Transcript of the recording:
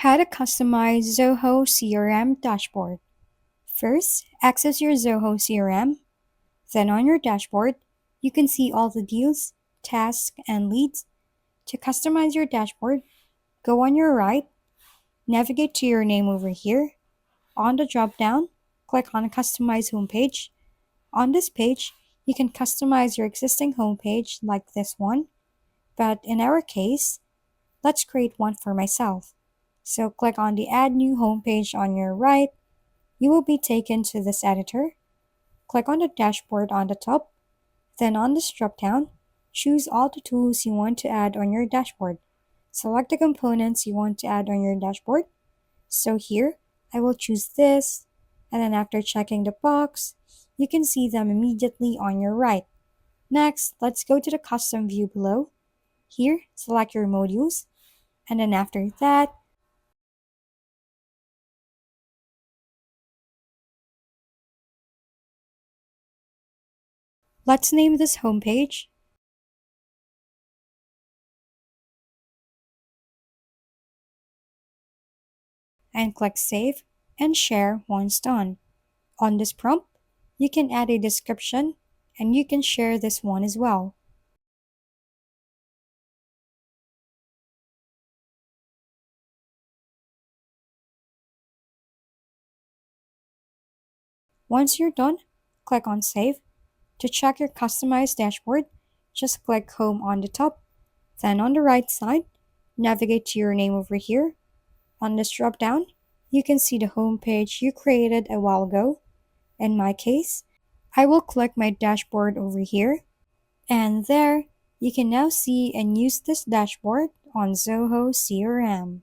How to customize Zoho CRM dashboard. First, access your Zoho CRM. Then on your dashboard, you can see all the deals, tasks, and leads. To customize your dashboard, go on your right, navigate to your name over here. On the drop-down, click on Customize Homepage. On this page, you can customize your existing homepage like this one, but in our case, let's create one for myself. So click on the Add New Homepage on your right. You will be taken to this editor. Click on the dashboard on the top. Then on this dropdown, choose all the tools you want to add on your dashboard. Select the components you want to add on your dashboard. So here, I will choose this, and then after checking the box, you can see them immediately on your right. Next, let's go to the custom view below. Here, select your modules, and then after that, let's name this homepage, and click Save and Share once done. On this prompt, you can add a description and you can share this one as well. Once you're done, click on Save. To check your customized dashboard, just click Home on the top. Then on the right side, navigate to your name over here. On this drop down, you can see the home page you created a while ago. In my case, I will click my dashboard over here. And there, you can now see and use this dashboard on Zoho CRM.